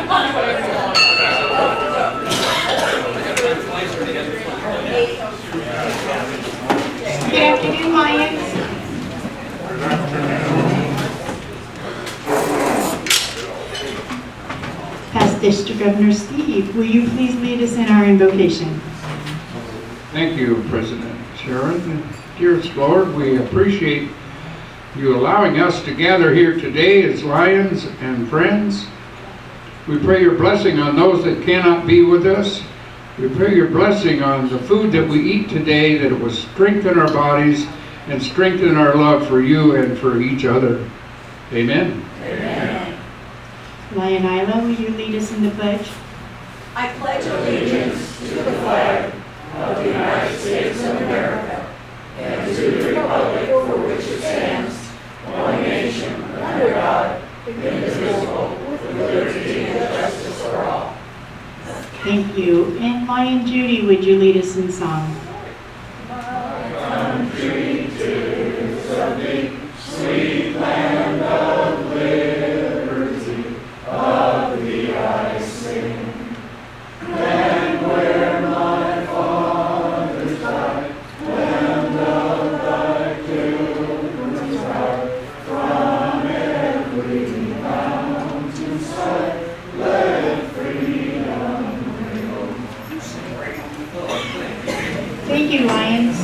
Good afternoon, Lions. Past District Governor Steve, will you please lead us in our invocation? Thank you, President Sharon. Dearest Lord, we appreciate you allowing us to gather here today as Lions and friends. We pray your blessing on those that cannot be with us. We pray your blessing on the food that we eat today, that it will strengthen our bodies and strengthen our love for you and for each other. Amen. Amen. Lion Isla, will you lead us in the pledge? I pledge allegiance to the flag of the United States of America and to the republic for which it stands, one nation, under God, indivisible, with liberty and justice for all. Thank you. And Lion Judy, would you lead us in song? Country, 'tis of thee, sweet land of liberty, of thee I sing. Land where my fathers died, land of thy pilgrims ride, from every mountain side, let freedom ring. Thank you, Lions.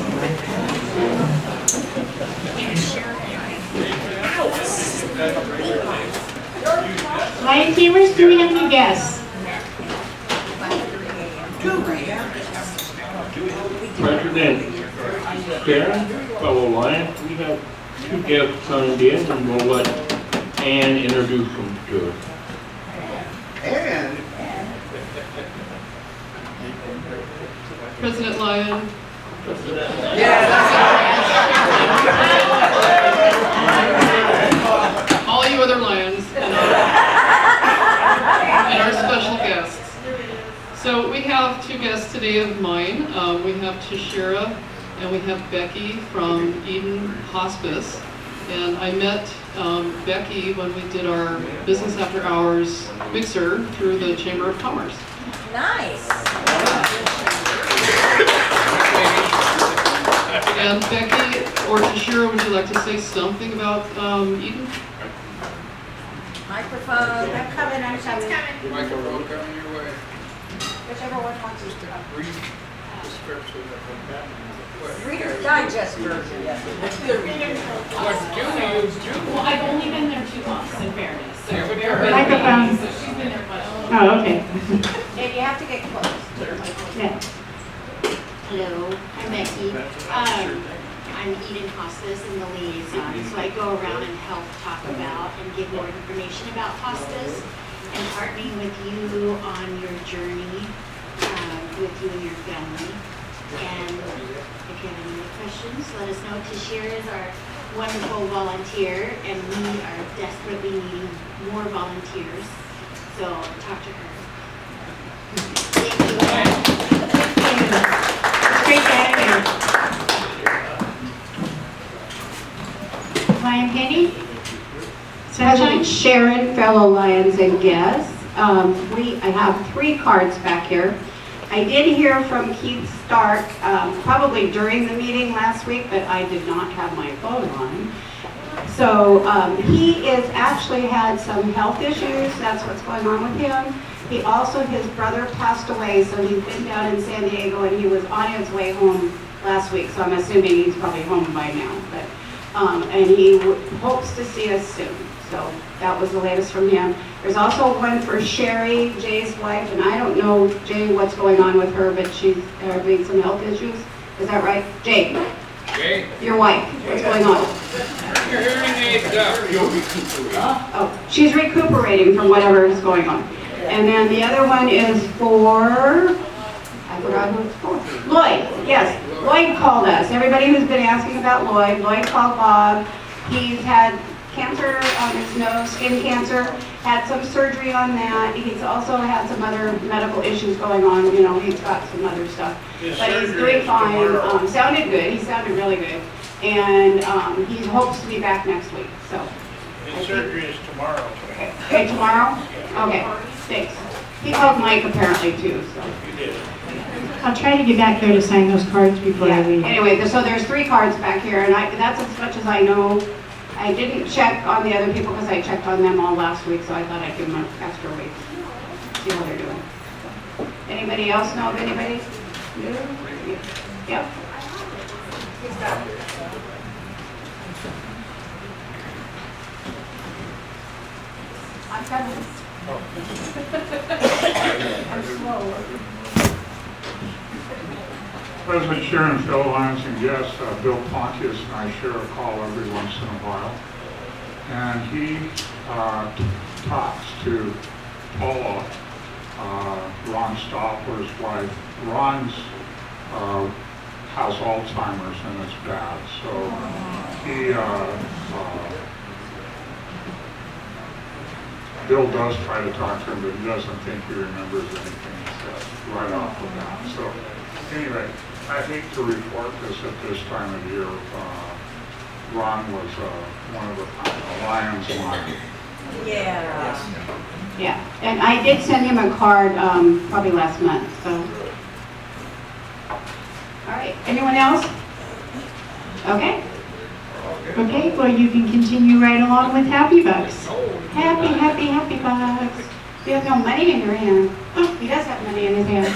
Lion teamers, do we have any guests? President Sharon, fellow Lion, we have two guests signed in, and we'll let Ann introduce them to us. President Lyon. All you other Lions and our special guests. So we have two guests today of mine. We have Tashira and we have Becky from Eden Hospice. And I met Becky when we did our Business After Hours mixer through the Chamber of Commerce. Nice. And Becky or Tashira, would you like to say something about Eden? Microphone. I'm coming. The microphone coming your way. Whichever one wants you to. Brief description of what happened. Reader's Digest version. What Julie is Julie. Well, I've only been there 2 months, in fairness. So Yeah, but bear you're with right. me. Microphone. So she's been there much. Oh, okay. And you have to get close. Yeah. Hello, I'm Becky. I'm Eden Hospice and the liaison, so I go around and help talk about and give more information about hospice and partnering with you on your journey with you and your family. And if you have any other questions, let us know. Tashira is our wonderful volunteer, and we are desperately needing more volunteers, so talk to her. Thank you. Great to have you. Lion Penny? President Sharon, fellow Lions and guests, I have 3 cards back here. I did hear from Keith Stark probably during the meeting last week, but I did not have my phone on. So he is actually had some health issues. That's what's going on with him. He also, his brother passed away, so he's been down in San Diego and he was on his way home last week. So I'm assuming he's probably home by now. But and he hopes to see us soon. So that was the latest from him. There's also one for Sherry, Jay's wife, and I don't know, Jay, what's going on with her, but she's having some health issues. Is that right? Jay, Jay, your wife, what's going on? your hearing aids up. Oh, she's recuperating from whatever is going on. And then the other one is for, I forgot who it's for. Lloyd, yes. Lloyd called us. Everybody who's been asking about Lloyd called Bob. He's had cancer on his nose, skin cancer, had some surgery on that. He's also had some other medical issues going on. You know, he's got some other stuff. But he's doing fine. Sounded good. He sounded really good. And he hopes to be back next week. So. His surgery is tomorrow. Okay, tomorrow? Okay. Thanks. He called Mike apparently too, so. I'll try to get back there to sign those cards before I Yeah, leave. anyway, so there's 3 cards back here, and that's as much as I know. I didn't check on the other people because I checked on them all last week, so I thought I'd give them an extra week. See how they're doing. Anybody else know of anybody? No? Yep. I'm coming. I'm slow. President Sharon, fellow Lions and guests, Bill Pontius and I share a call every once in a while. And he talks to Paula, Ron Stoppler's wife. Ron's has Alzheimer's and it's bad. So he, Bill does try to talk to him, but he doesn't think he remembers anything he said right off the bat. So anyway, I hate to report this at this time of year. Ron was one of the Lions line. Yeah, and I did send him a card probably last month, so. All right, anyone else? Okay. Okay, well, you can continue right along with Happy Bucks. Happy, happy, happy bucks. You have no money in your hand. Oh, he does have money in his hand.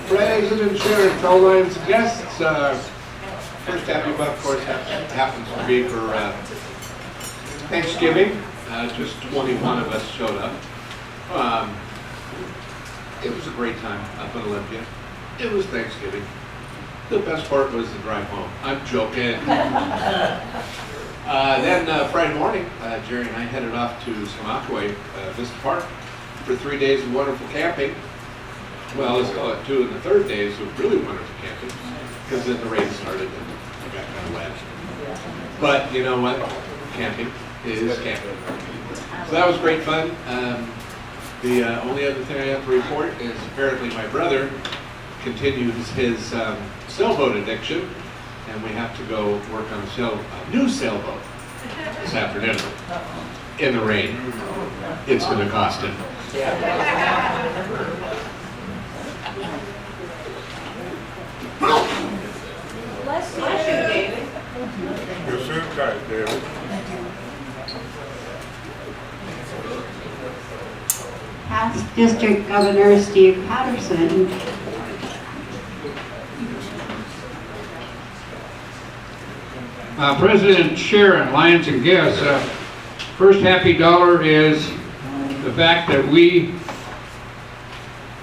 President Sharon, fellow Lions guests, first Happy Buck, of course, happens to be for Thanksgiving. Just 21 of us showed up. It was a great time up in Olympia. It was Thanksgiving. The best part was the drive home. I'm joking. Then Friday morning, Jerry and I headed off to Smockaway Vista Park for 3 days of wonderful camping. Well, let's call it 2 and the third days of really wonderful camping, because then the rain started and it got kind of wet. But you know what? Camping is camping. So that was great fun. The only other thing I have to report is apparently my brother continues his sailboat addiction, and we have to go work on a new sailboat this afternoon in the rain. It's going to cost him. Bless you, David. Your suit tight, David. Past District Governor Steve Patterson. President Sharon, Lions and guests, first happy dollar is the fact that we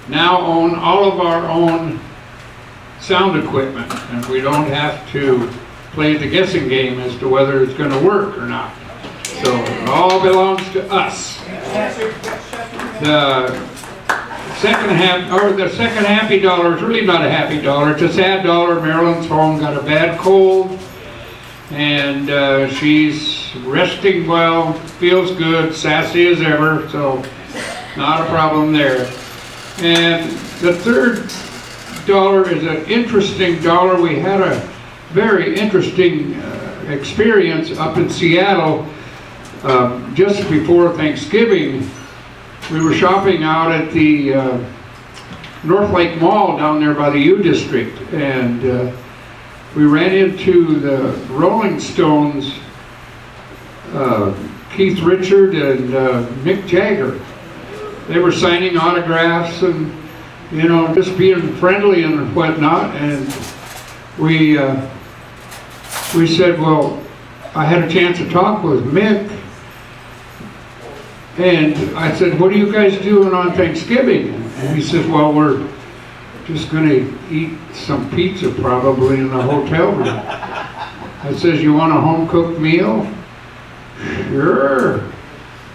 now own all of our own sound equipment, and we don't have to play the guessing game as to whether it's going to work or not. So it all belongs to us. The second happy dollar is really not a happy dollar. It's a sad dollar. Marilyn's home, got a bad cold, and she's resting well, feels good, sassy as ever, so not a problem there. And the third dollar is an interesting dollar. We had a very interesting experience up in Seattle just before Thanksgiving. We were shopping out at the North Lake Mall down there by the U District, and we ran into the Rolling Stones, Keith Richard and Mick Jagger. They were signing autographs and, you know, just being friendly and whatnot. And we said, well, I had a chance to talk with Mick, and I said, what are you guys doing on Thanksgiving? And he says, well, we're just going to eat some pizza probably in the hotel room. I says, you want a home-cooked meal? Sure.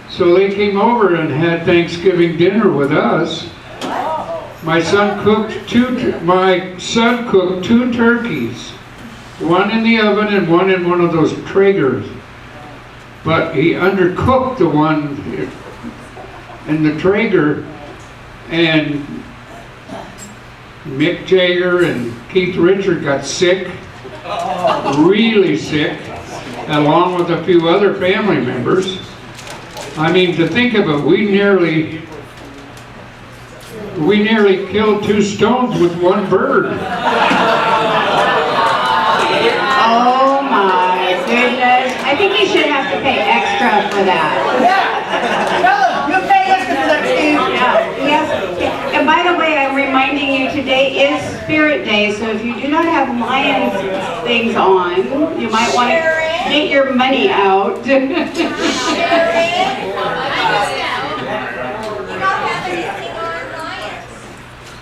So they came over and had Thanksgiving dinner with us. My son cooked two turkeys, one in the oven and one in one of those Traegers. But he undercooked the one in the Traeger, and Mick Jagger and Keith Richard got sick, really sick, along with a few other family members. I mean, to think of it, we nearly killed 2 stones with 1 bird. Oh my goodness. I think you should have to pay extra for that. You pay extra for that, Steve. Yes. And by the way, I'm reminding you, today is Spirit Day, so if you do not have Lions things on, you might want to get your money out.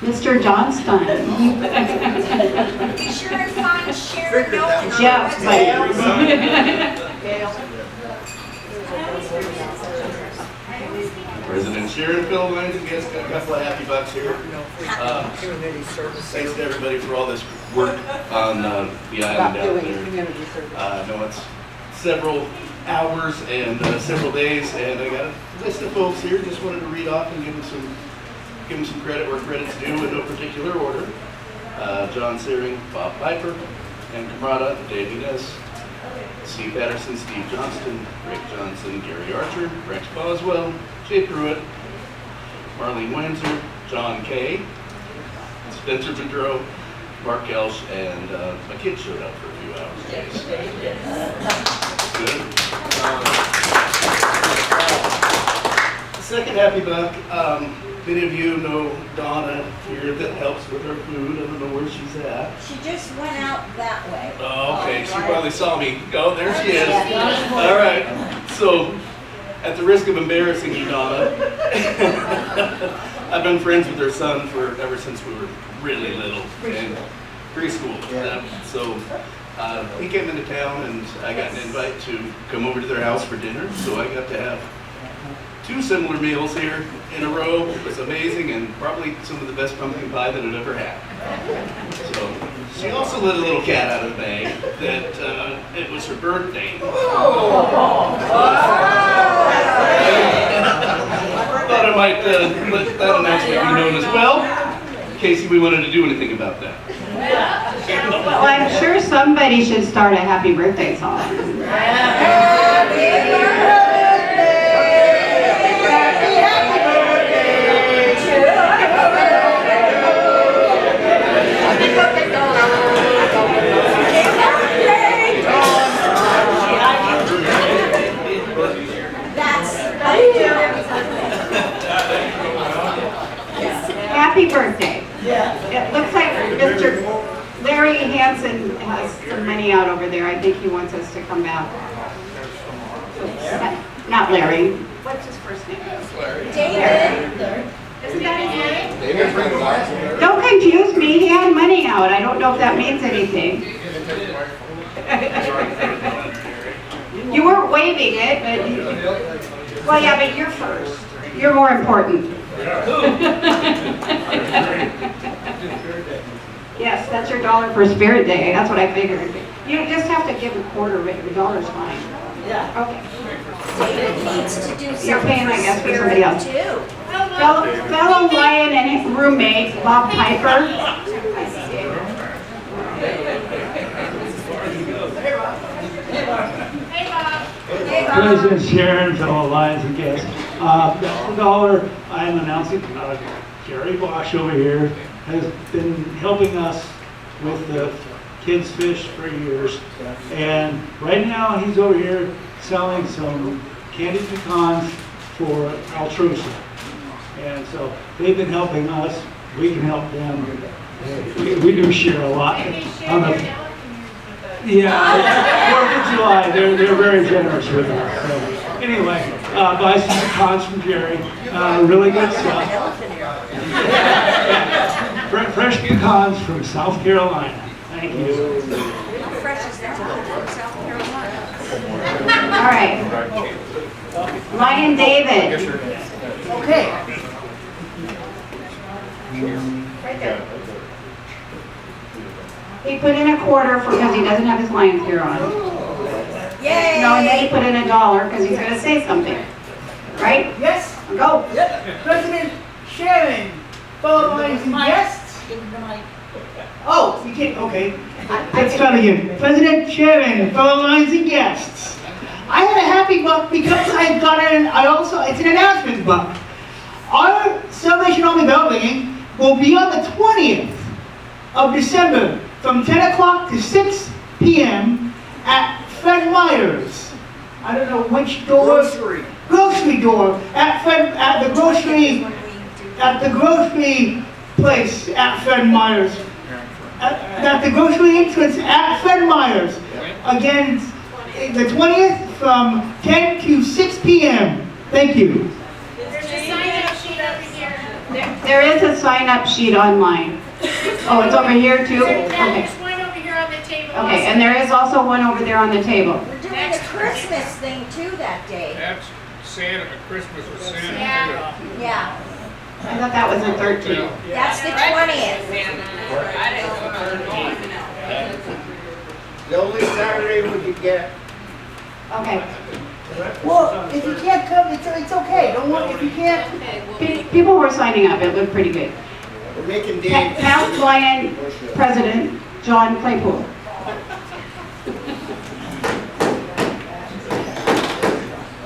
Mr. Johnston. Be sure and find Sharon Nolan on Jeff, the website. President Sharon, fellow Lions and guests, got a couple of happy bucks here. Thanks to everybody for all this work on the island out there. I know it's several hours and several days, and I got a list of folks here. Just wanted to read off and give them some credit where credit's due in no particular order. John Searing, Bob Piper, and Camarada, Dave Ness, Steve Patterson, Steve Johnston, Rick Johnson, Gary Archer, Rex Boswell, Jay Pruitt, Marlene Windsor, John Kay, Spencer Bedrow, Mark Kelsch, and my kid showed up for a few hours. Good. The second happy buck, many of you know Donna here that helps with her food. I don't know where she's at. She just went out that way. Oh, okay. She probably saw me. Oh, there she is. All right. So, at the risk of embarrassing you, Donna, I've been friends with her son ever since we were really little in preschool. So, he came into town, and I got an invite to come over to their house for dinner. So I got to have 2 similar meals here in a row. It was amazing, and probably some of the best pumpkin pie that I've ever had. So she also let a little cat out of the bag that it was her birthday. Thought I might let that announcement be known as well, in case we wanted to do anything about that. Well, I'm sure somebody should start a happy birthday song. Happy birthday. It looks like Mr. Larry Hansen has some money out over there. I think he wants us to come back. Not Larry. What's his first name? David. Isn't that his name? Don't confuse me. He had money out. I don't know if that means anything. You weren't waving it, but... Well, yeah, but you're first. You're more important. Yes, that's your $1 for Spirit Day. That's what I figured. You just have to give a quarter, but your $1's fine. Yeah. Okay. David needs to do something. You're paying, I guess, for somebody else. Too. Fellow Lion and his roommate, Bob Piper. President Sharon, fellow Lions and guests. That's the $1 I am announcing. Jerry Bosch over here has been helping us with the kids' fish for years. And right now he's over here selling some candied pecans for altruism. And so they've been helping us. We can help them. We do share a lot. Yeah, 4th of July, they're very generous with us. So, anyway, buy some pecans from Jerry. Really good stuff. Fresh pecans from South Carolina. Thank you. How fresh is that from South Carolina? All right. Lion David. Okay. Right there. He put in a quarter because he doesn't have his Lions gear on. Yay! No, and then he put in $1 because he's going to say something. Right? Yes. Go. President Sharon, fellow Lions and guests. Oh, you can't, okay. Let's start again. President, Chairman, fellow Lions and guests. I had a happy buck because it's an announcement buck. Our Salvation Army building will be on the 20th of December from 10 o'clock to 6 p.m. at Fred Meyer's. I don't know which door. Grocery door at the grocery place at Fred Meyer's. At the grocery entrance at Fred Meyer's. Again, the 20th from 10 to 6 p.m. Thank you. There's a sign-up sheet over here. There is a sign-up sheet online. Oh, it's over here too? Okay. There's one over here on the table. Okay, and there is also one over there on the table. We're doing a Christmas thing too that day. That's Santa, Christmas with Santa. Yeah. Yeah, I thought that was the 13th. that's the 20th. The only Saturday we could get. Okay. Well, if you can't come, it's okay. Don't worry, if you can't. People were signing up. It looked pretty good. We're making dates. Past Lion President John Claypool.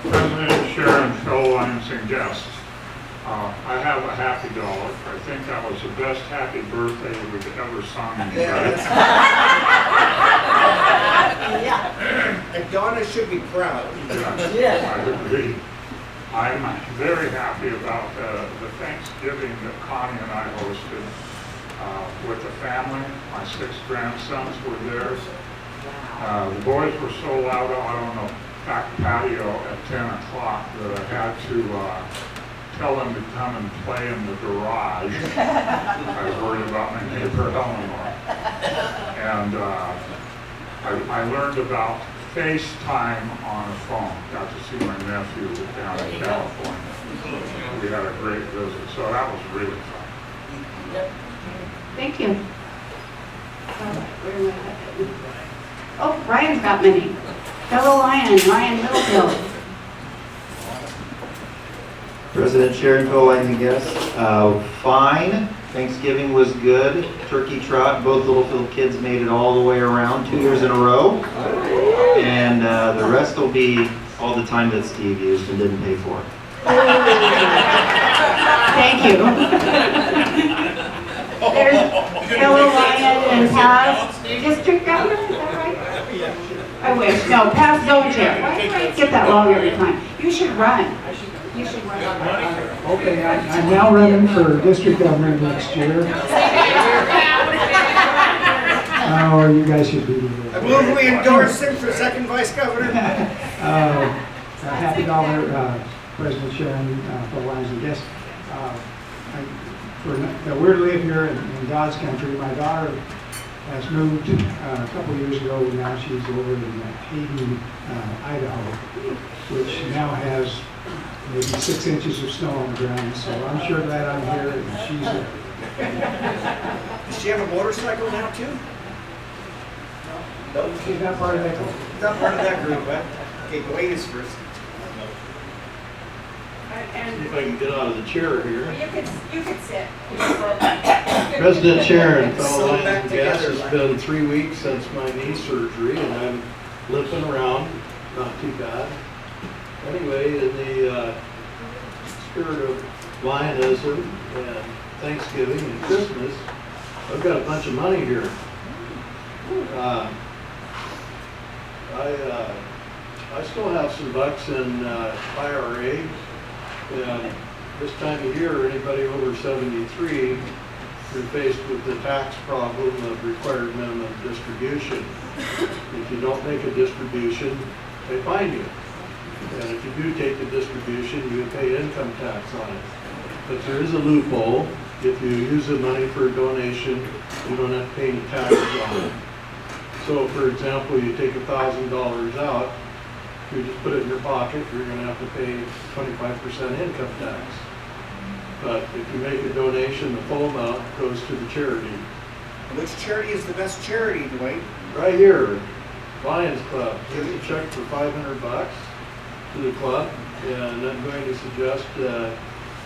President, Sharon, fellow Lions and guests, I have a happy dollar. I think that was the best happy birthday we've ever sung in And Donna should be proud. Yeah, I agree. I'm very happy about the Thanksgiving that Connie and I hosted with the family. My 6 grandsons were there. The boys were so loud out on the back patio at 10 o'clock that I had to tell them to come and play in the garage. I was worried about my neighbor Eleanor. And I learned about FaceTime on a phone. Got to see my nephew down in California. We had a great visit, so that was really fun. Thank you. Oh, Ryan's got many. Fellow Lion, Ryan Littlefield. President, Sharon, fellow Lions and guests, fine. Thanksgiving was good. Turkey trot, both Littlefield kids made it all the way around 2 years in a row. And the rest will be all the time that Steve used and didn't pay for. Thank you. There's fellow Lion and past district governor, is that right? I wish, no, past zone chair. Why do I get that wrong every time? You should run. You should run. Okay, I'm now running for district governor next year. Oh, you guys should be there. I move we endorse him for second vice governor. Happy dollar, President Sharon, for Lions and guests. We're to live here in God's country. My daughter has moved a couple years ago. Now she's over in Hayden, Idaho, which now has maybe 6 inches of snow on the ground. So I'm sure glad I'm here and she's there. Does she have a motorcycle now too? No, she's not part of that group. Not part of that group, huh? Okay, ladies first. See if I can get out of the chair here. You could sit. President, Sharon, fellow Sew Lions back and guests, together, it's been 3 weeks since my knee surgery and I'm limping around, not too bad. Anyway, in the spirit of Lionism and Thanksgiving and Christmas, I've got a bunch of money here. I still have some bucks in IRA, and this time of year, anybody over 73, you're faced with the tax problem of required minimum distribution. If you don't make a distribution, they fine you. And if you do take the distribution, you pay income tax on it. But there is a loophole. If you use the money for a donation, you don't have to pay any taxes on it. So for example, you take $1,000 out, you just put it in your pocket, you're going to have to pay 25% income tax. But if you make a donation, the full amount goes to the charity. Which charity is the best charity, Dwayne? Right here, Lions Club. Here's a check for $500 to the club, and I'm going to suggest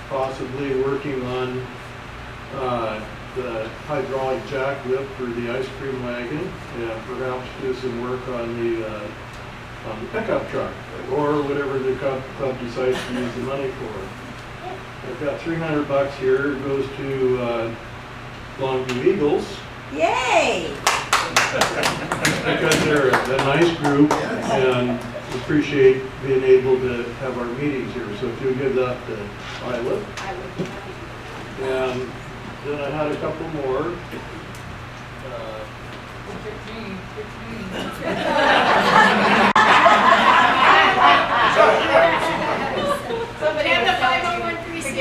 possibly working on the hydraulic jack lift for the ice cream wagon, and perhaps do some work on the pickup truck, or whatever the club decides to use the money for. I've got $300 here. It goes to Longview Eagles. Yay! Because they're a nice group and appreciate being able to have our meetings here. So if you give that to Isla. And then I had a couple more. Somebody have the 5013C.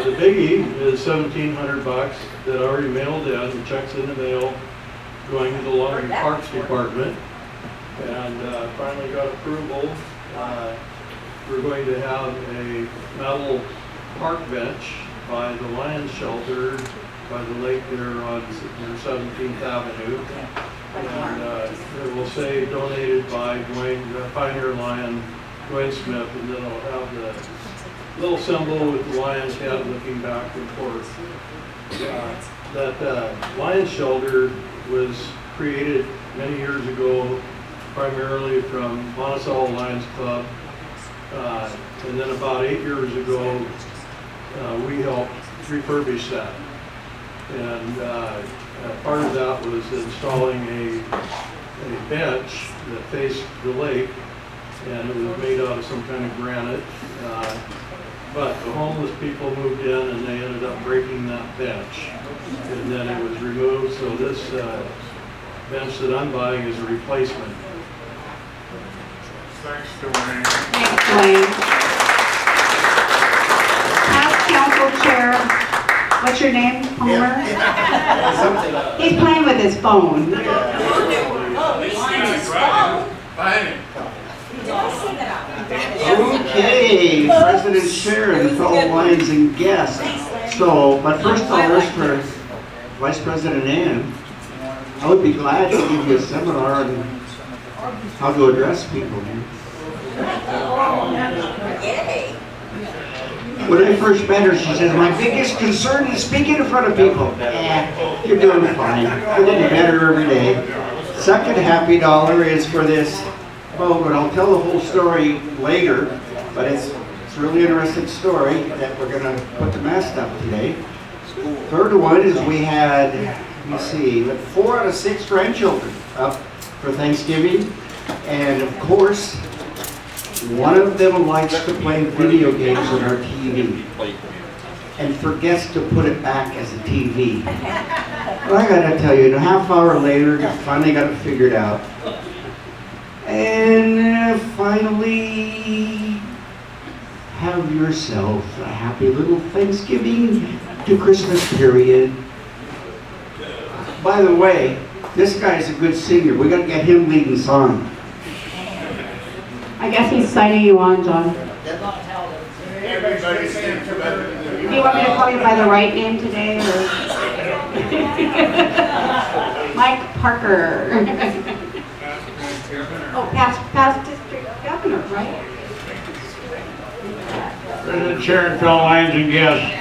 The biggie is $1,700 that I already mailed in. The check's in the mail, going to the Longview Parks Department. And finally got approval. We're going to have a metal park bench by the Lions Shelter by the lake there on near 17th Avenue. And it will say donated by Pioneer Lion Dwayne Smith, and then it'll have the little symbol with the lion's head looking back and forth. That Lions Shelter was created many years ago, primarily from Monticello Lions Club. And then about 8 years ago, we helped refurbish that. And part of that was installing a bench that faced the lake, and it was made out of some kind of granite. But the homeless people moved in and they ended up breaking that bench. And then it was removed, so this bench that I'm buying is a replacement. Thanks, Dwayne. Thanks, Dwayne. Past council chair, what's your name, Palmer? He's playing with his phone. Okay, President Sharon, fellow Lions and guests. So, but first of all, for Vice President Ann, I would be glad to give you a seminar on how to address people. When I first met her, she said, my biggest concern is speaking in front of people. You're doing fine. You're getting better every day. Second happy dollar is for this boat, and I'll tell the whole story later, but it's a really interesting story that we're going to put the mast up today. Third one is we had, let me see, 4 out of 6 grandchildren up for Thanksgiving, and of course, one of them likes to play video games on our TV and forgets to put it back as a TV. Well, I gotta tell you, a half hour later, finally got it figured out. And finally, have yourself a happy little Thanksgiving to Christmas period. By the way, this guy's a good singer. We gotta get him leading song. I guess he's signing you on, John. Everybody stand together. Do you want me to call you by the right name today, or? Mike Parker. Oh, past district governor, right? President Sharon, fellow Lions and guests,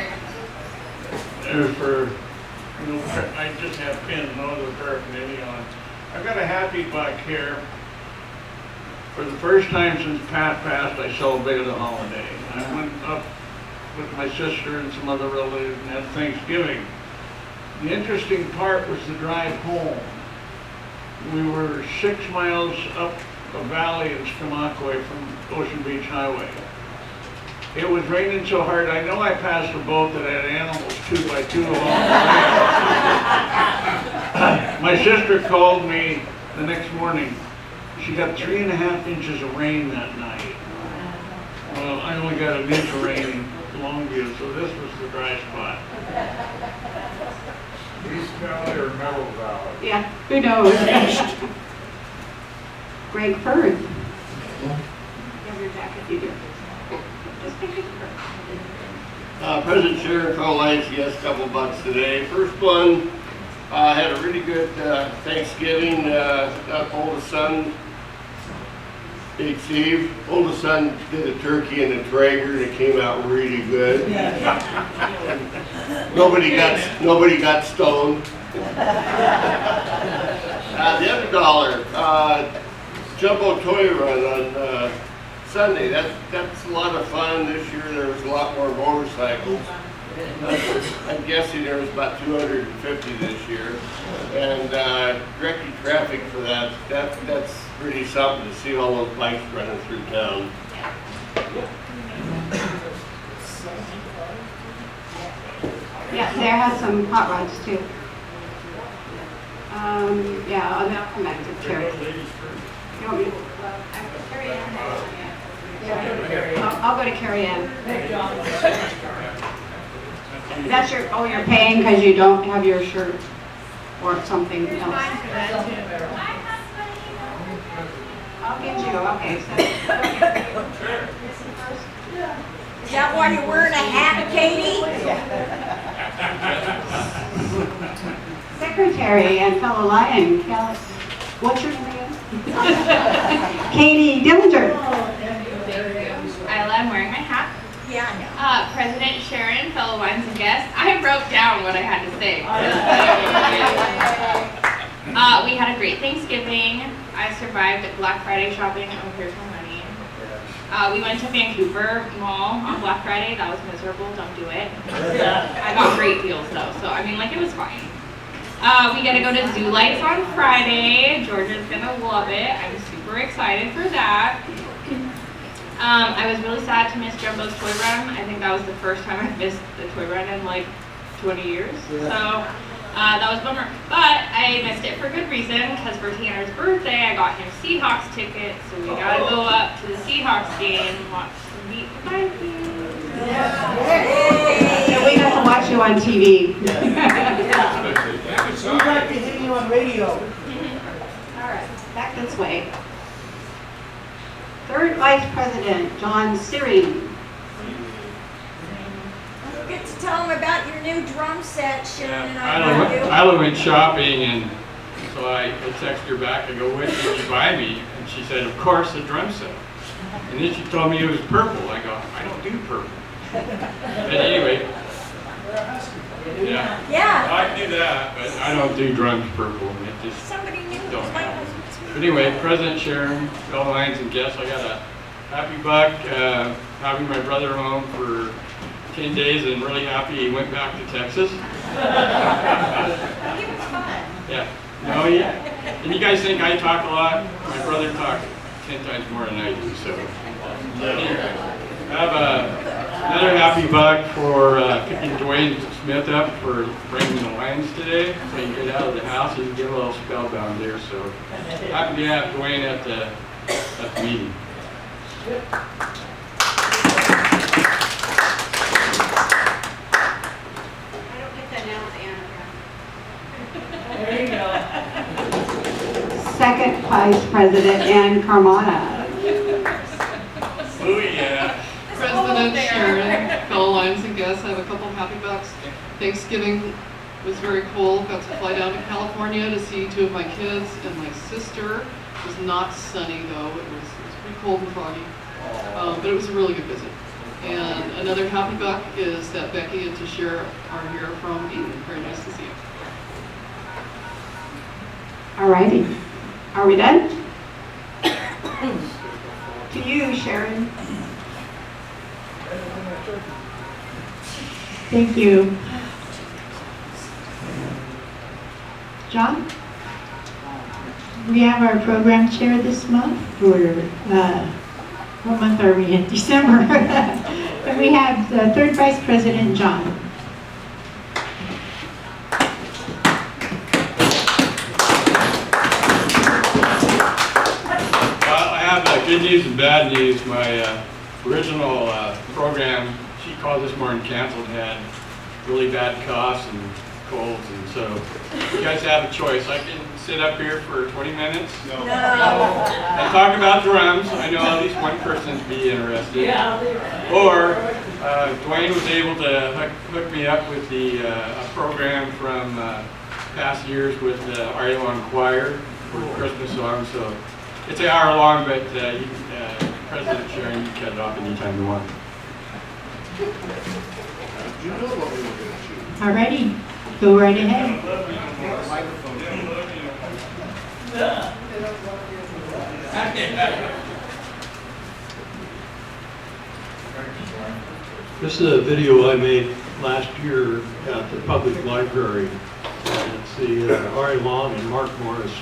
I just have pins, no other paraphernalia on. I've got a happy buck here. For the first time since Pat passed, I celebrated a holiday. I went up with my sister and some other relatives and had Thanksgiving. The interesting part was the drive home. We were 6 miles up a valley in Skamackway from Ocean Beach Highway. It was raining so hard, I know I passed a boat that had animals 2 by 2 along the way. My sister called me the next morning. She got 3.5 inches of rain that night. Well, I only got 1 inch of rain in Longview, so this was the dry spot. East Valley or Middle Valley? Yeah, who knows? Greg Ferd. You have your jacket, you do. Just pick it up. President Sharon, fellow Lions guests, couple bucks today. First one, had a really good Thanksgiving. Got hold of son Hey Steve, oldest son did a turkey and a Traeger and it came out really good. Nobody got stoned. The other $1, Jumbo Toy Run on Sunday. That's a lot of fun. This year there was a lot more motorcycles. I'm guessing there was about 250 this year. And directed traffic for that's really something to see all those bikes running through town. Yeah, there has some hot rods too. Yeah, I'll come back to Carrie. You want me to? I'll go to Carrie Ann. That's your, oh, you're paying because you don't have your shirt or something else. I'll get you, okay. Is that why you're wearing a hat, Katie? Secretary and fellow Lion, what's your name again? Katie Dillinger. Isla, I'm wearing my hat. Yeah, I know. President Sharon, fellow Lions and guests, I wrote down what I had to say. We had a great Thanksgiving. I survived Black Friday shopping. Oh, here's my money. We went to Vancouver Mall on Black Friday. That was miserable. Don't do it. I got great deals though, so I mean, like, it was fine. We get to go to Zoo Lights on Friday. Georgia's gonna love it. I'm super excited for that. I was really sad to miss Jumbo's Toy Run. I think that was the first time I've missed the Toy Run in like 20 years. So that was a bummer. But I missed it for good reason, because for Tanner's birthday, I got him Seahawks tickets. So we got to go up to the Seahawks game and watch them beat the Vikings. So we got to watch you on TV. We got to hear you on radio. All right, back this way. Third Vice President, John Searing. Don't forget to tell them about your new drum set, Sharon and I got you. Isla went shopping, and so I texted her back. I go, "What did you buy me?" And she said, "Of course, the drum set." And then she told me it was purple. I go, "I don't do purple." But anyway, yeah, I can do that, but I don't do drums purple. It just Somebody new. don't happen. But anyway, President Sharon, fellow Lions and guests, I got a happy buck, having my brother home for 10 days, and really happy he went back to Texas. Yeah. No, and you guys think I talk a lot? My brother talks 10 times more than I do, so. Anyway, I have another happy buck for picking Dwayne Smith up for bringing the Lions today. So you get out of the house, you can get a little spellbound there. So happy to have Dwayne at the meeting. I don't get that now, There you go. Second Vice President, Ann Carmona. Oh yeah. President Sharon, fellow Lions and guests, I have a couple happy bucks. Thanksgiving was very cool. Got to fly down to California to see two of my kids and my sister. It was not sunny though. It was pretty cold and foggy. But it was a really good visit. And another happy buck is that Becky and Tashira are here from Eden. Very nice to see you. All righty. Are we done? To you, Sharon. Thank you. John? We have our program chair this month for, what month are we in? December. And we have the third Vice President, John. I have good news and bad news. My original program, she called this morning canceled, had really bad coughs and colds, and so you guys have a choice. I can sit up here for 20 minutes and talk about drums. I know at least one person would be interested. Or Dwayne was able to hook me up with the a program from past years with the Arylon Choir for Christmas songs. So It's an hour long, but President Sharon, you can cut it off anytime you want. You know what we were going to shoot. Alrighty, go right ahead. This is a video I made last year at the public library. And it's the Ari Long and Mark Morris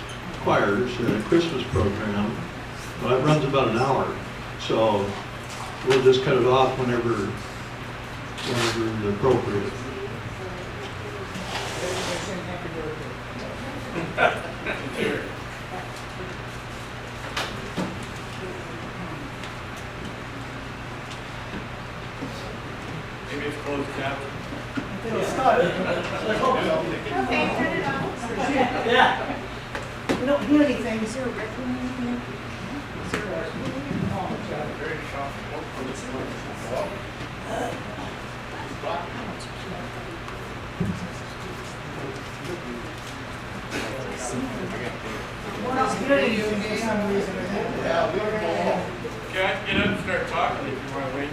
Choirs Christmas program. Well, it runs about an hour, so we'll just cut it off whenever it's appropriate. Maybe it's closed caption. Yeah. We don't hear anything. Is there a record? Is there a record? We're not hearing anything for some reason. Can't get up and start talking if you want to wait.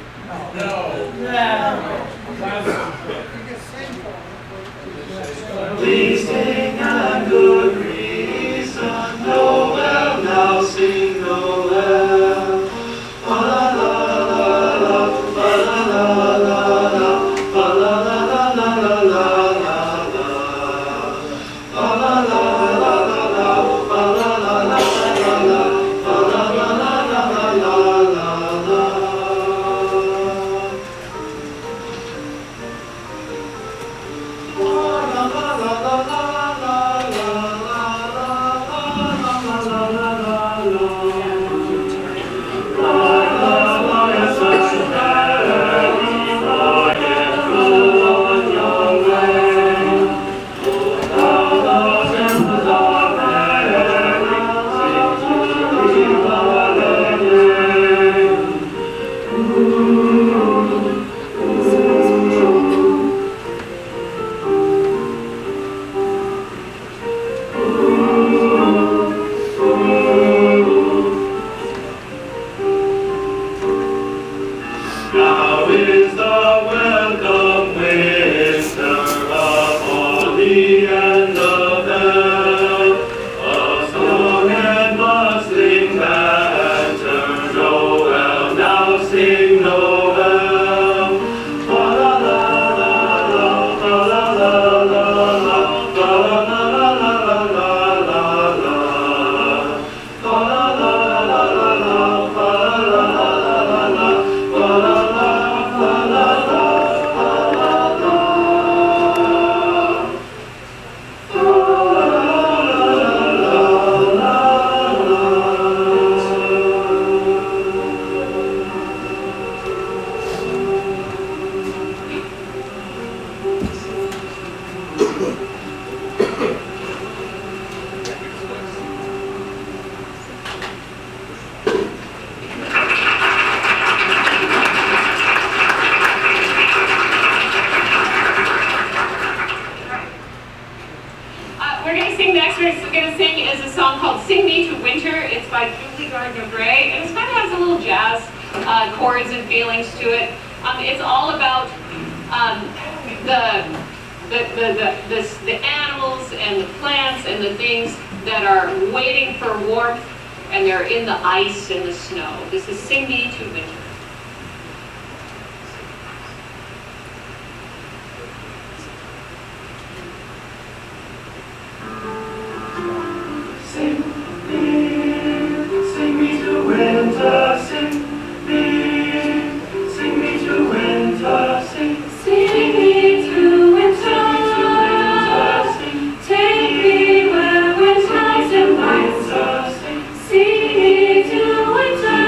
Please sing a good reason, Noel, now sing Noel. Fa la la la la, fa la la la la, fa la la la la la la la la. Fa la la la la la, fa la la la la la, fa la la la la la la la. Now is the welcome winter upon the end of them. A strong and bustling banter, Noel, now sing Noel. Fa la la la la, fa la la la la, fa la la la la la la. Fa la la la la la, fa la la la la la, fa la. We're going to sing next. We're going to sing is a song called "Sing Me to Winter." It's by Julie Gardner-Gray, and it kind of has a little jazz chords and feelings to it. It's all about the animals and the plants and the things that are waiting for warmth, and they're in the ice and the snow. This is "Sing Me to Winter." Sing me to winter, sing me to winter, sing me to winter, take me where winds rise and winds, sing me to winter,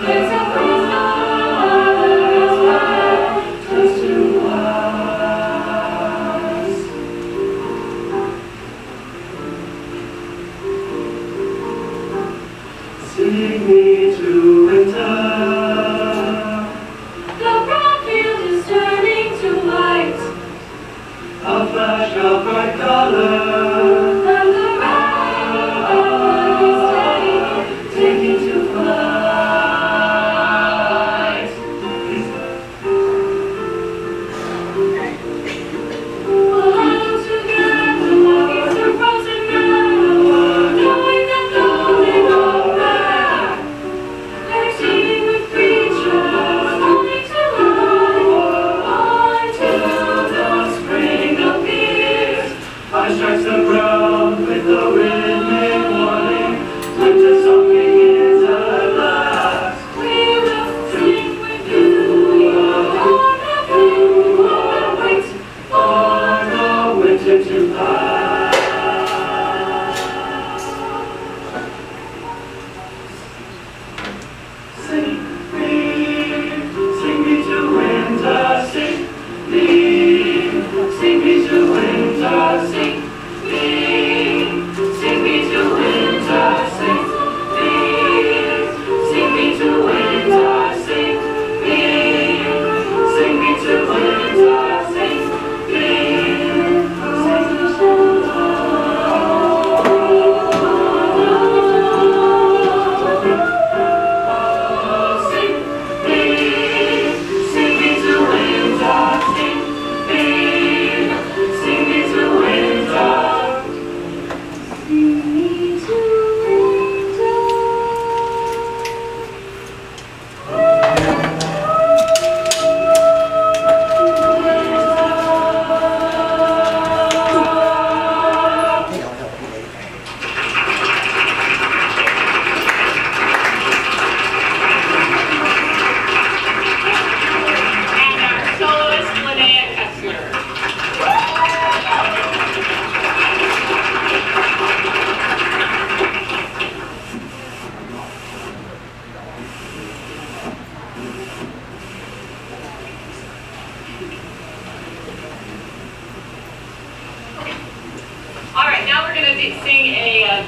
there's a Christmas close to us. Sing me to winter. The broad field is turning to white, a flash of bright color, and the rain is taking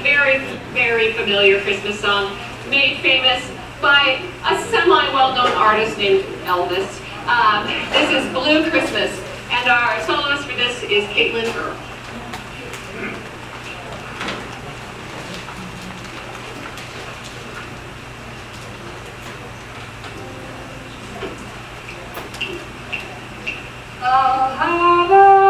very, very familiar Christmas song made famous by a semi-well-known artist named Elvis. This is Blue Christmas, and our soloist for this is Caitlin Earl. I'll have a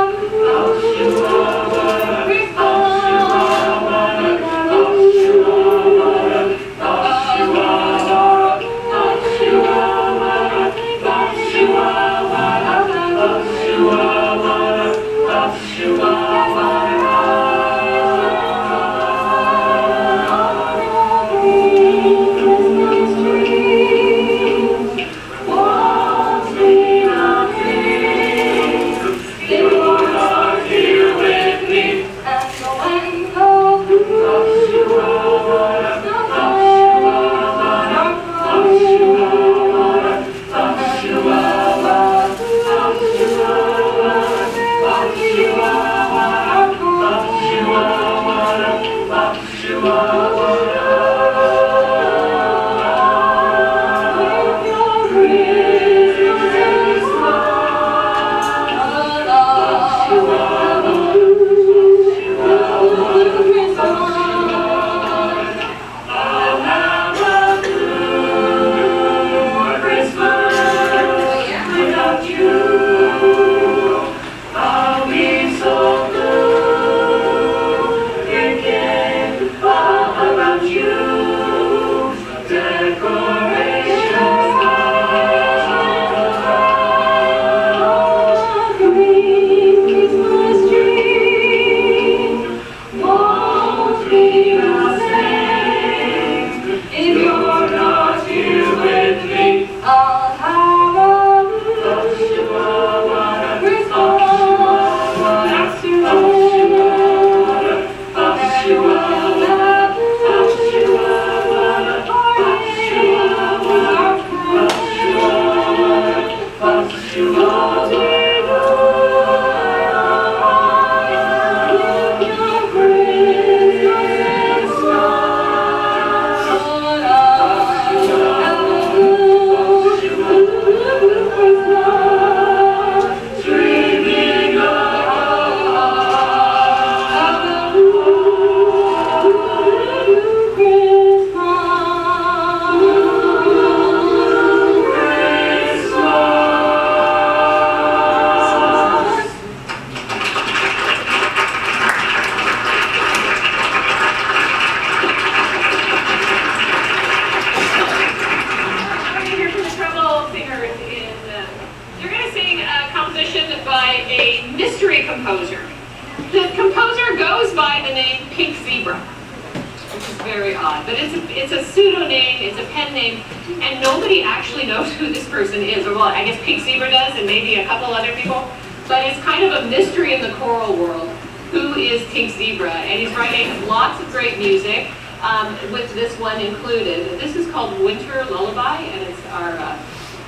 with this one included. This is called Winter Lullaby, and it's our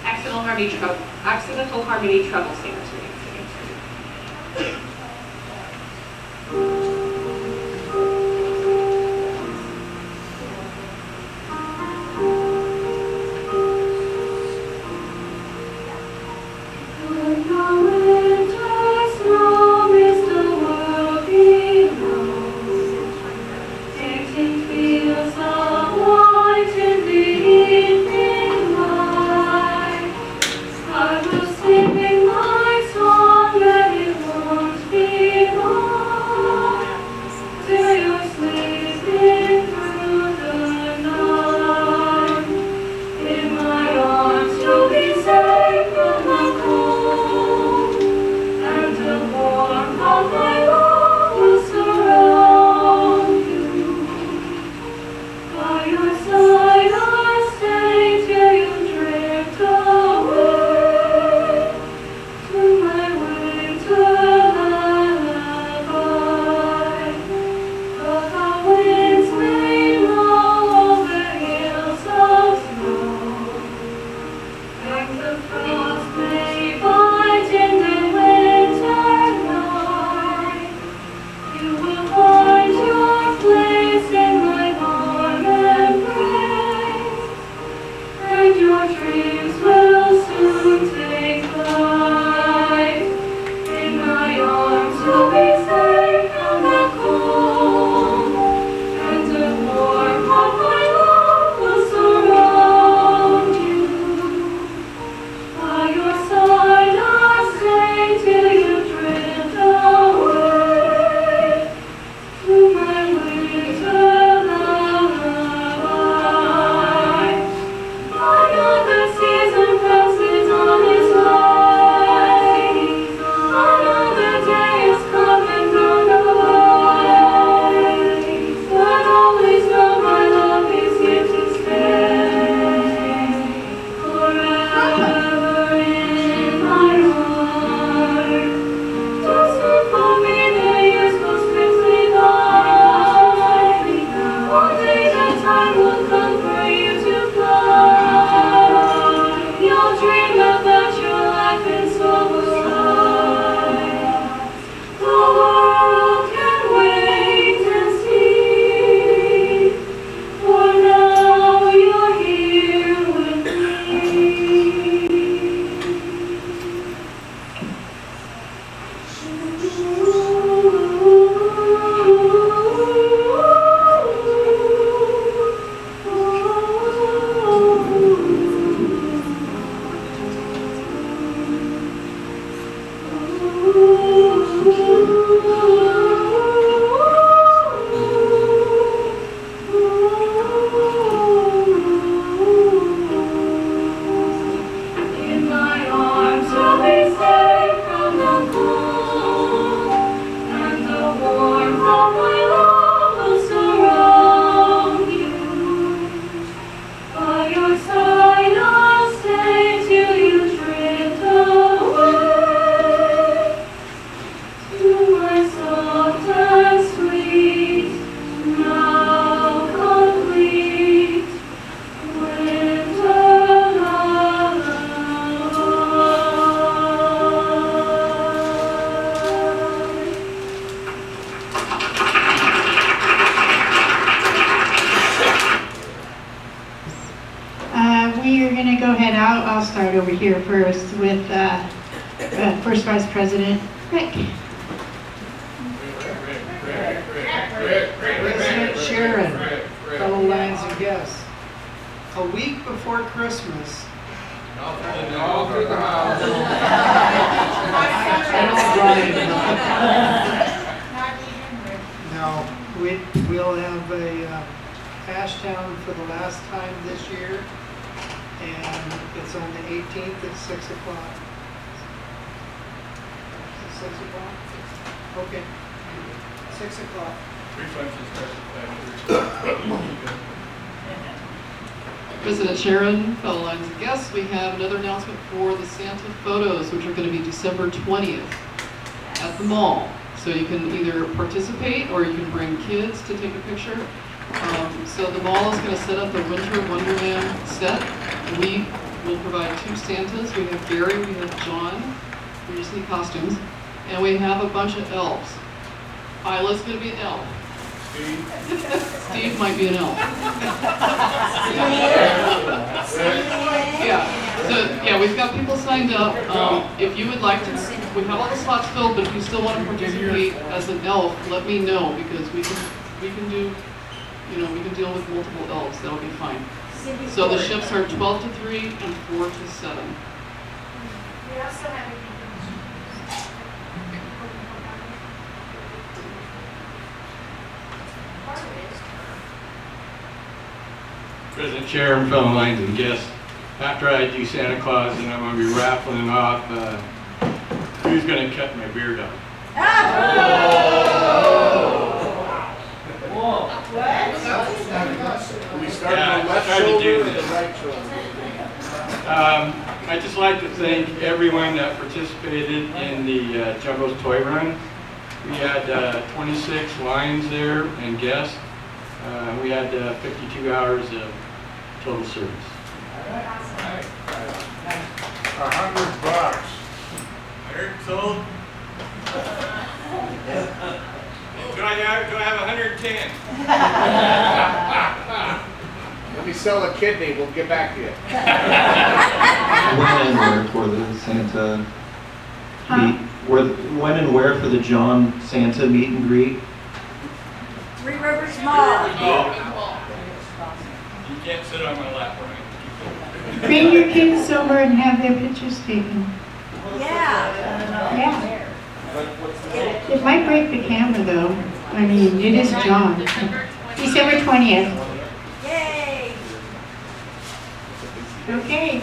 accidental harmony treble singers. I was singing my song and it won't we are going to go ahead. I'll start over here first with First Vice President Rick. President Sharon, fellow Lions and guests, a week before Christmas. All through the house. No, we'll have a cash town for the last time this year, and it's on the 18th at 6 o'clock. 6 o'clock? Okay. 6 o'clock. President Sharon, fellow Lions and guests, we have another announcement for the Santa photos, which are going to be December 20th at the mall. So you can either participate or you can bring kids to take a picture. So the mall is going to set up a Winter Wonderland set. We will provide 2 Santas. We have Gary, we have John. We just need costumes. And we have a bunch of elves. Isla's going to be an elf. Steve might be an elf. Yeah, we've got people signed up. If you would like to, we have all the slots filled, but if you still want to participate as an elf, let me know, because we can do, we can deal with multiple elves. That'll be fine. So the shifts are 12 to 3 and 4 to 7. We also have President Sharon, fellow Lions and guests, after I do Santa Claus, and I'm going to be raffling off who's going to cut my beard off. We started Yeah, on the I left tried to do shoulder or this. the right shoulder? I'd just like to thank everyone that participated in the Jumbo's Toy Run. We had 26 Lions there and guests. We had 52 hours of total service. $100. Sold. Do I have 110? Let me sell a kidney, we'll get back to you. When and where for the Santa meet? When and where for the John Santa meet and greet? Three Rivers Mall. You can't sit on my lap, right? Bring your kids over and have their pictures taken. Yeah. Yeah. It might break the camera though. I mean, it is John. December 20th. Yay. Okay.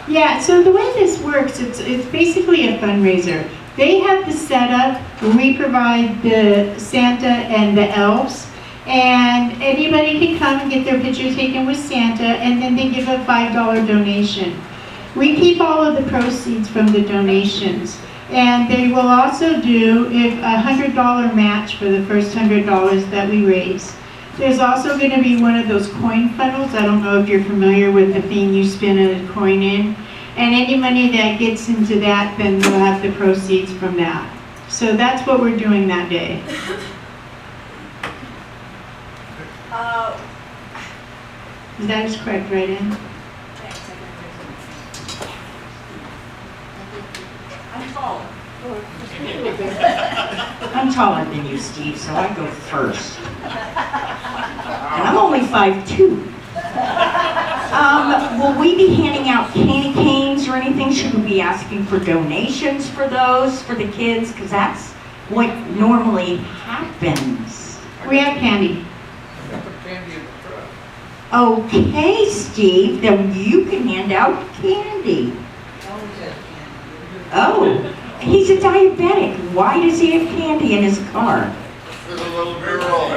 Yeah, so the way this works, it's basically a fundraiser. They have the setup, we provide the Santa and the elves, and anybody can come and get their picture taken with Santa, and then they give a $5 donation. We keep all of the proceeds from the donations, and they will also do a $100 match for the first $100 that we raise. There's also going to be one of those coin funnels. I don't know if you're familiar with the thing you spin a coin in. And any money that gets into that, then we'll have the proceeds from that. So that's what we're doing that day. That is correct, right, Ann? I'm tall. I'm taller than you, Steve, so I go first. And I'm only 5'2". Will we be handing out candy canes or anything? Should we be asking for donations for those, for the kids? Because that's what normally happens. We have candy. Okay, Steve, then you can hand out candy. Oh, he's a diabetic. Why does he have candy in his car? For the little girl.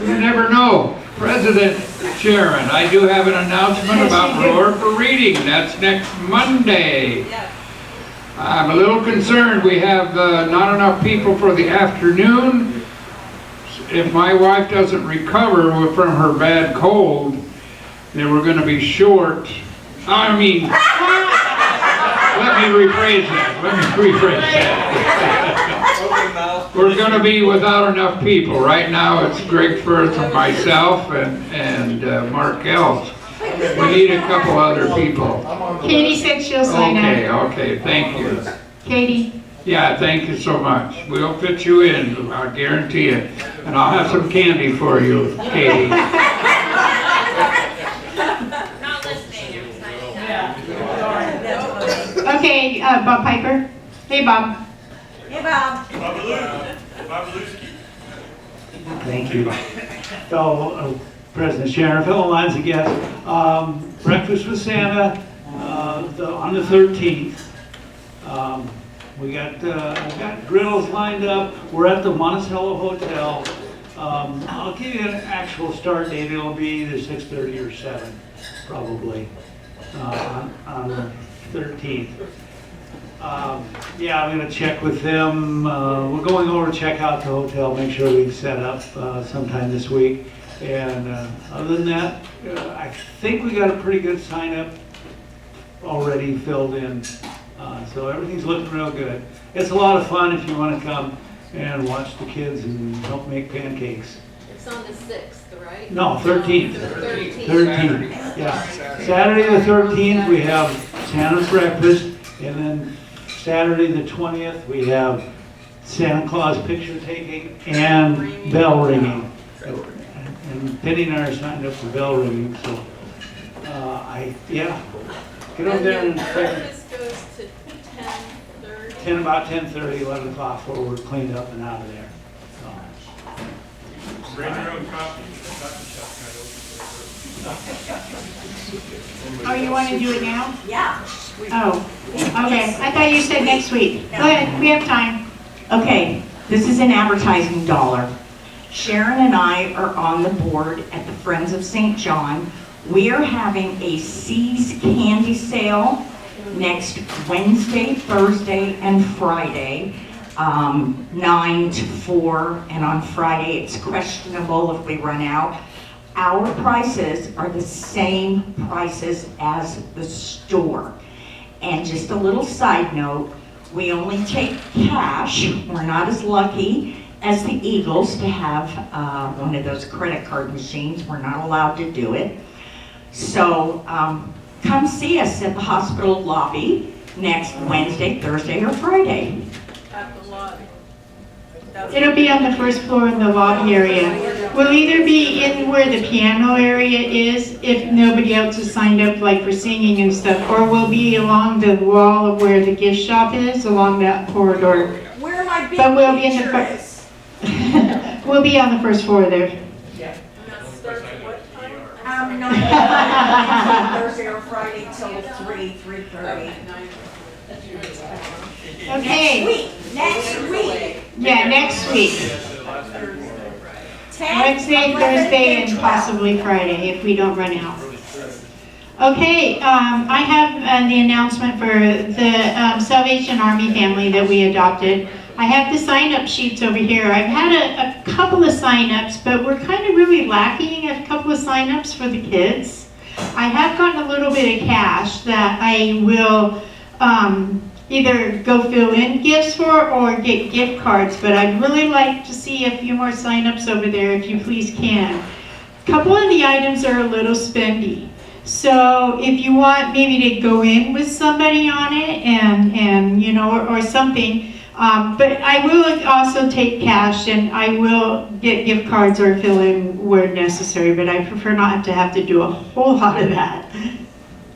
You never know. President Sharon, I do have an announcement about Roar for Reading. That's next Monday. I'm a little concerned we have not enough people for the afternoon. If my wife doesn't recover from her bad cold, then we're going to be short. let me rephrase that. We're gonna be without enough people. Right now, it's Greg Firth and myself and Mark Elves. We need a couple other people. Katie said she'll sign up. Okay, thank you. Katie? Yeah, thank you so much. We'll fit you in, I guarantee it. And I'll have some candy for you, Katie. Not listening, I'm signing up. Okay, Bob Piper. Hey, Bob. Hey, Bob. Thank you. Fellow President Sharon, fellow Lions and guests, breakfast with Santa on the 13th. We got griddles lined up. We're at the Monticello Hotel. I'll give you an actual start date. It'll be either 6:30 or 7, probably, on the 13th. Yeah, I'm going to check with them. We're going over to check out the hotel, make sure we've set up sometime this week. And other than that, I think we got a pretty good sign up already filled in. So everything's looking real good. It's a lot of fun if you want to come and watch the kids and help make pancakes. It's on the 6th, right? No, 13th. The 13th. 13th, yeah. Saturday the 13th, we have Santa's breakfast, and then Saturday the 20th, we have Santa Claus picture taking and bell ringing. And Penny and I are signed up for bell ringing, so get over there and breakfast goes to 10:30. About 10:30, 11 o'clock, before we're cleaned up and out of there. Bring your own coffee. Oh, you want to do it now? Yeah. Oh, okay. I thought you said next week. Go ahead, we have time. Okay, this is an advertising dollar. Sharon and I are on the board at the Friends of St. John. We are having a Seas candy sale next Wednesday, Thursday, and Friday, 9 to 4, and on Friday it's questionable if we run out. Our prices are the same prices as the store. And just a little side note, we only take cash. We're not as lucky as the Eagles to have one of those credit card machines. We're not allowed to do it. So come see us at the hospital lobby next Wednesday, Thursday, or Friday. At the lobby. It'll be on the first floor in the lobby area. We'll either be in where the piano area is, if nobody else is signed up, like for singing and stuff, or we'll be along the wall of where the gift shop is, along that corridor. Where my big But we'll be in the picture is. We'll be on the first floor there. And that starts at what time? Thursday or Friday till 3:30. Okay. Next week. Yeah, next week. 10, Wednesday, 11, Thursday, and and 12. possibly Friday if we don't run out. Okay, I have the announcement for the Salvation Army family that we adopted. I have the sign-up sheets over here. I've had a couple of sign-ups, but we're kind of really lacking a couple of sign-ups for the kids. I have gotten a little bit of cash that I will either go fill in gifts for or get gift cards, but I'd really like to see a few more sign-ups over there if you please can. A couple of the items are a little spendy. So if you want maybe to go in with somebody on it and you know, or something, but I will also take cash and I will get gift cards or fill in where necessary, but I prefer not to have to do a whole lot of that.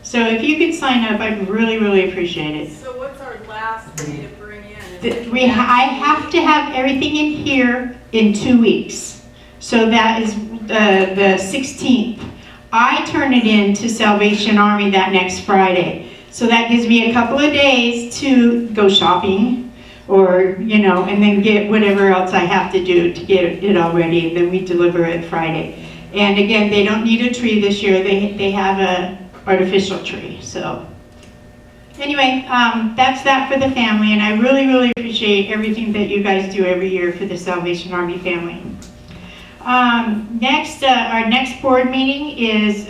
So if you could sign up, I'd really, really appreciate it. So what's our last day to bring in? I have to have everything in here in 2 weeks. So that is the 16th. I turn it in to Salvation Army that next Friday. So that gives me a couple of days to go shopping or, you know, and then get whatever else I have to do to get it all ready. And then we deliver it Friday. And again, they don't need a tree this year. They have a artificial tree. So anyway, that's that for the family. And I really, really appreciate everything that you guys do every year for the Salvation Army family. Next, our next board meeting is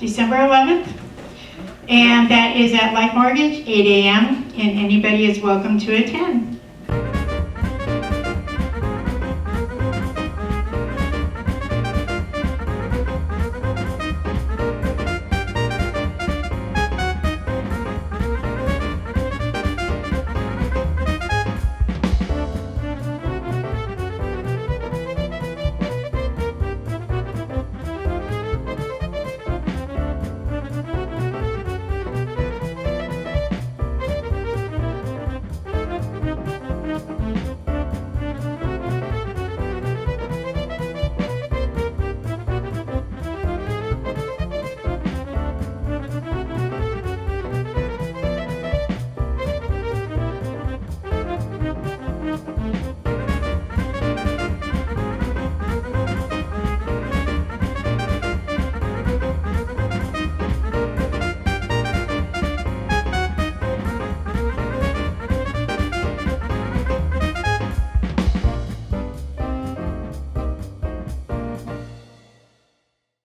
December 11th, And that is at Life Mortgage, 8 a.m., and anybody is welcome to attend.